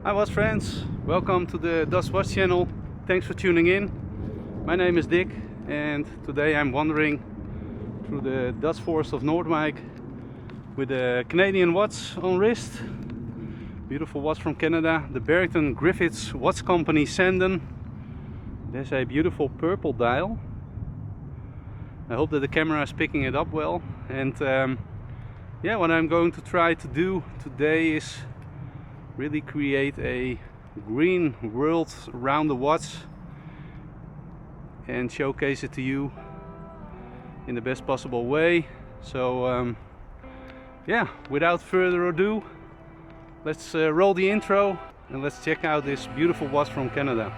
Hi watch friends, welcome to the Dutch Watch channel. Thanks for tuning in. My name is Dick and today I'm wandering through the Dutch forest of Noordwijk with a Canadian watch on wrist. Beautiful watch from Canada, the Barrington Griffiths Watch Co Sandon. There's a beautiful purple dial. I hope that the camera is picking it up well. And yeah, what I'm going to try to do today is really create a green world around the watch and showcase it to you in the best possible way. So yeah, without further ado, let's roll the intro and let's check out this beautiful watch from Canada.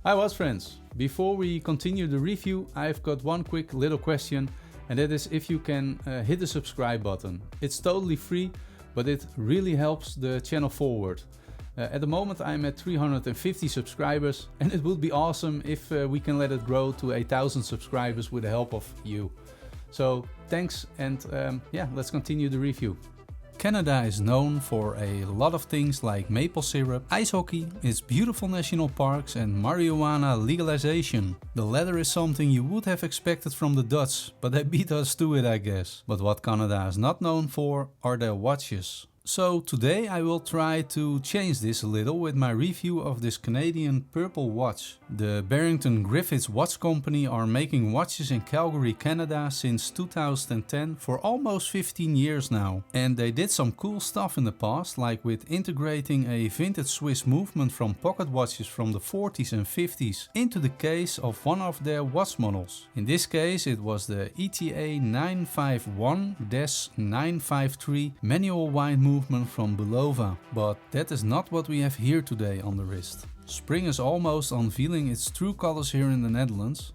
Hi watch friends, before we continue the review I've got one quick little question, and that is if you can hit the subscribe button. It's totally free, but it really helps the channel forward. At the moment I'm at 350 subscribers and it would be awesome if we can let it grow to 1,000 subscribers with the help of you. So thanks, and yeah, let's continue the review. Canada is known for a lot of things like maple syrup, ice hockey, its beautiful national parks and marijuana legalization. The latter is something you would have expected from the Dutch, but they beat us to it I guess. But what Canada is not known for are their watches. So today I will try to change this a little with my review of this Canadian purple watch. The Barrington Griffiths Watch Company are making watches in Calgary, Canada since 2010 for almost 15 years now. And they did some cool stuff in the past, like with integrating a vintage Swiss movement from pocket watches from the 40s and 50s into the case of one of their watch models. In this case it was the ETA 951-953 manual wind movement from Bulova, but that is not what we have here today on the wrist. Spring is almost unveiling its true colors here in the Netherlands,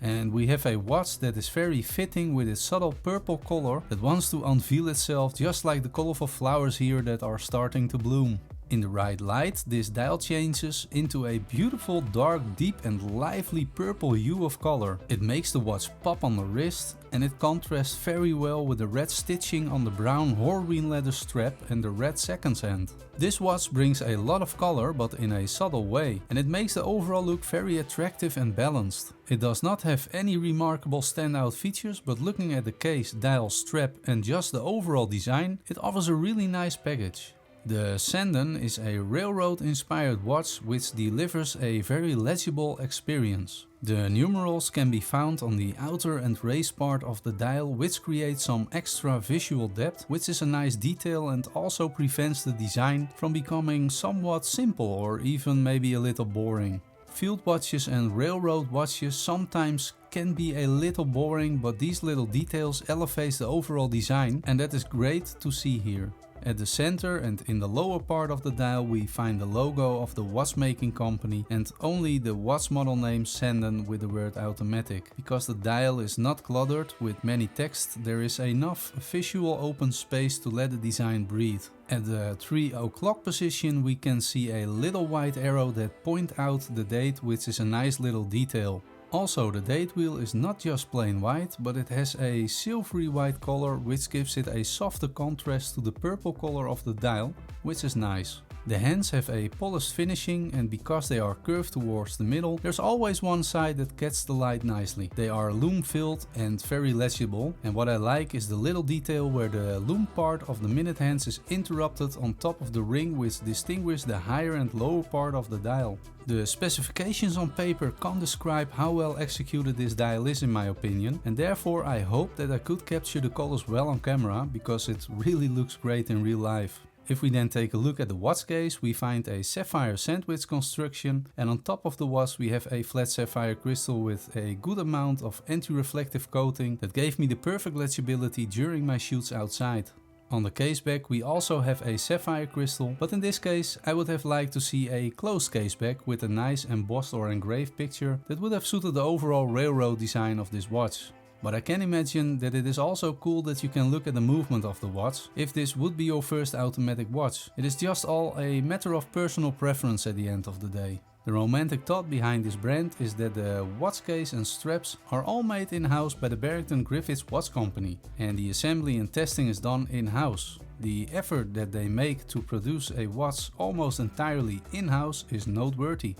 and we have a watch that is very fitting with its subtle purple color that wants to unveil itself just like the colorful flowers here that are starting to bloom. In the right light, this dial changes into a beautiful dark, deep and lively purple hue of color. It makes the watch pop on the wrist, and it contrasts very well with the red stitching on the brown hornbeam leather strap and the red seconds hand. This watch brings a lot of color, but in a subtle way, and it makes the overall look very attractive and balanced. It does not have any remarkable standout features, but looking at the case, dial, strap and just the overall design, it offers a really nice package. The Sandon is a railroad-inspired watch which delivers a very legible experience. The numerals can be found on the outer and raised part of the dial, which creates some extra visual depth, which is a nice detail and also prevents the design from becoming somewhat simple or even maybe a little boring. Field watches and railroad watches sometimes can be a little boring, but these little details elevate the overall design, and that is great to see here. At the center and in the lower part of the dial we find the logo of the watchmaking company and only the watch model name Sandon with the word automatic. Because the dial is not cluttered with many text, there is enough visual open space to let the design breathe. At the 3 o'clock position we can see a little white arrow that point out the date, which is a nice little detail. Also, the date wheel is not just plain white, but it has a silvery white color, which gives it a softer contrast to the purple color of the dial, which is nice. The hands have a polished finishing, and because they are curved towards the middle, there's always one side that catches the light nicely. They are lume filled and very legible, and what I like is the little detail where the lume part of the minute hands is interrupted on top of the ring, which distinguishes the higher and lower part of the dial. The specifications on paper can't describe how well executed this dial is in my opinion, and therefore I hope that I could capture the colors well on camera, because it really looks great in real life. If we then take a look at the watch case, we find a sapphire sandwich construction, and on top of the watch we have a flat sapphire crystal with a good amount of anti-reflective coating that gave me the perfect legibility during my shoots outside. On the caseback we also have a sapphire crystal, but in this case I would have liked to see a closed caseback with a nice embossed or engraved picture that would have suited the overall railroad design of this watch. But I can imagine that it is also cool that you can look at the movement of the watch if this would be your first automatic watch. It is just all a matter of personal preference at the end of the day. The romantic thought behind this brand is that the watch case and straps are all made in-house by the Barrington Griffiths Watch Co, and the assembly and testing is done in-house. The effort that they make to produce a watch almost entirely in-house is noteworthy.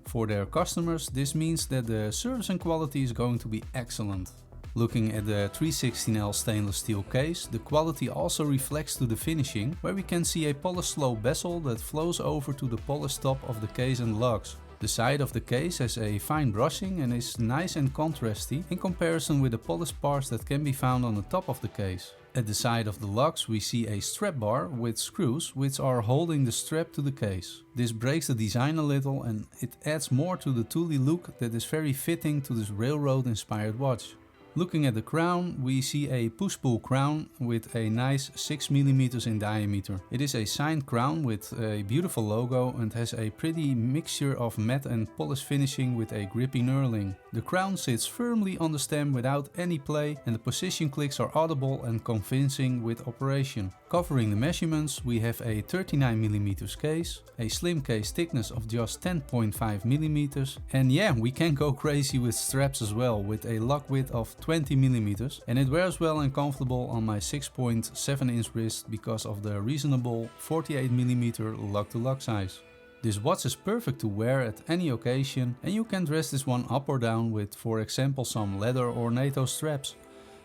For their customers, this means that the service and quality is going to be excellent. Looking at the 316L stainless steel case, the quality also reflects to the finishing, where we can see a polished slow bezel that flows over to the polished top of the case and lugs. The side of the case has a fine brushing and is nice and contrasty in comparison with the polished parts that can be found on the top of the case. At the side of the lugs we see a strap bar with screws which are holding the strap to the case. This breaks the design a little and it adds more to the tooly look that is very fitting to this railroad inspired watch. Looking at the crown, we see a push-pull crown with a nice 6mm in diameter. It is a signed crown with a beautiful logo and has a pretty mixture of matte and polished finishing with a grippy knurling. The crown sits firmly on the stem without any play, and the position clicks are audible and convincing with operation. Covering the measurements, we have a 39mm case, a slim case thickness of just 10.5mm, and yeah, we can go crazy with straps as well, with a lock width of 20mm, and it wears well and comfortable on my 6.7 inch wrist because of the reasonable 48mm lock-to-lock size. This watch is perfect to wear at any occasion, and you can dress this one up or down with, for example, some leather or NATO straps.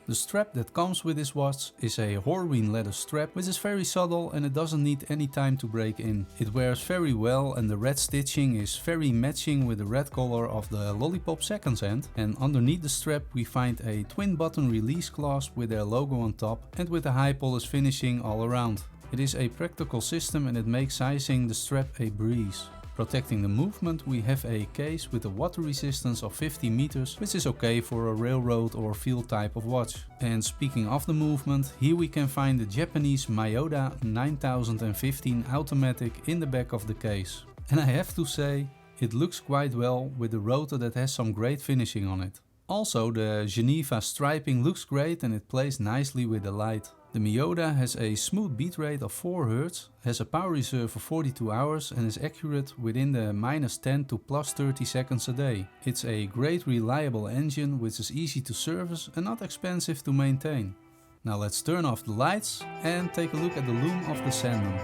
The strap that comes with this watch is a Horween leather strap, which is very subtle and it doesn't need any time to break in. It wears very well and the red stitching is very matching with the red color of the Lollipop second hand, and underneath the strap we find a twin button release clasp with their logo on top and with a high polish finishing all around. It is a practical system and it makes sizing the strap a breeze. Protecting the movement, we have a case with a water resistance of 50 meters, which is okay for a railroad or field type of watch. And speaking of the movement, here we can find the Japanese Myoda 9015 automatic in the back of the case. And I have to say, it looks quite well with the rotor that has some great finishing on it. Also, the Geneva striping looks great and it plays nicely with the light. The Myoda has a smooth beat rate of 4 Hz, has a power reserve of 42 hours and is accurate within the -10 to +30 seconds a day. It's a great reliable engine which is easy to service and not expensive to maintain. Now let's turn off the lights and take a look at the lume of the Sandon.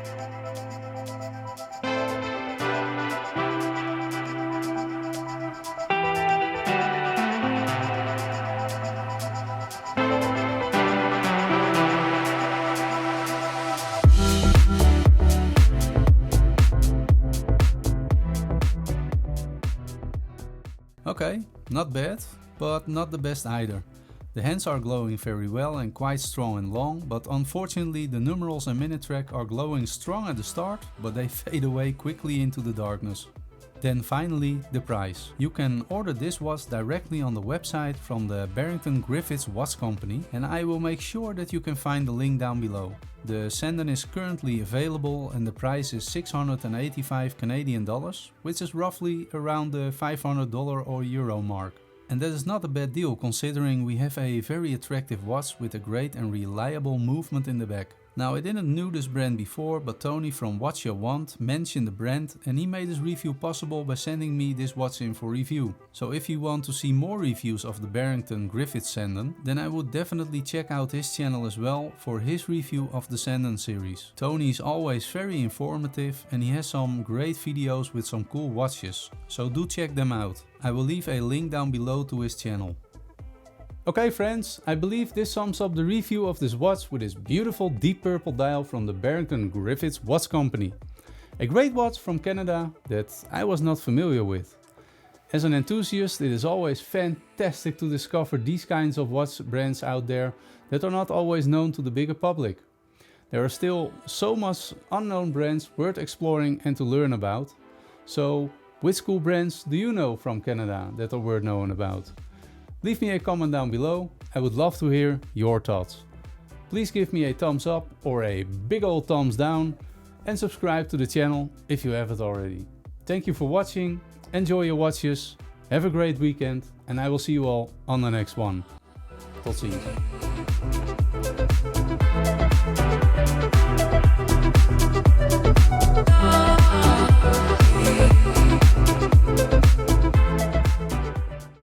Okay, not bad, but not the best either. The hands are glowing very well and quite strong and long, but unfortunately the numerals and minute track are glowing strong at the start, but they fade away quickly into the darkness. Then finally, the price. You can order this watch directly on the website from the Barrington Griffiths Watch Company, and I will make sure that you can find the link down below. The Sandon is currently available and the price is 685 Canadian dollars, which is roughly around the $500 or euro mark. And that is not a bad deal considering we have a very attractive watch with a great and reliable movement in the back. Now, I didn't know this brand before, but Tony from Watch You Want mentioned the brand and he made this review possible by sending me this watch in for review. So if you want to see more reviews of the Barrington Griffiths Sandon, then I would definitely check out his channel as well for his review of the Sandon series. Tony is always very informative and he has some great videos with some cool watches, so do check them out. I will leave a link down below to his channel. Okay friends, I believe this sums up the review of this watch with this beautiful deep purple dial from the Barrington Griffiths Watch Company. A great watch from Canada that I was not familiar with. As an enthusiast, it is always fantastic to discover these kinds of watch brands out there that are not always known to the bigger public. There are still so much unknown brands worth exploring and to learn about. So, which cool brands do you know from Canada that are worth knowing about? Leave me a comment down below, I would love to hear your thoughts. Please give me a thumbs up or a big old thumbs down and subscribe to the channel if you haven't already. Thank you for watching, enjoy your watches, have a great weekend and I will see you all on the next one. Tot ziens.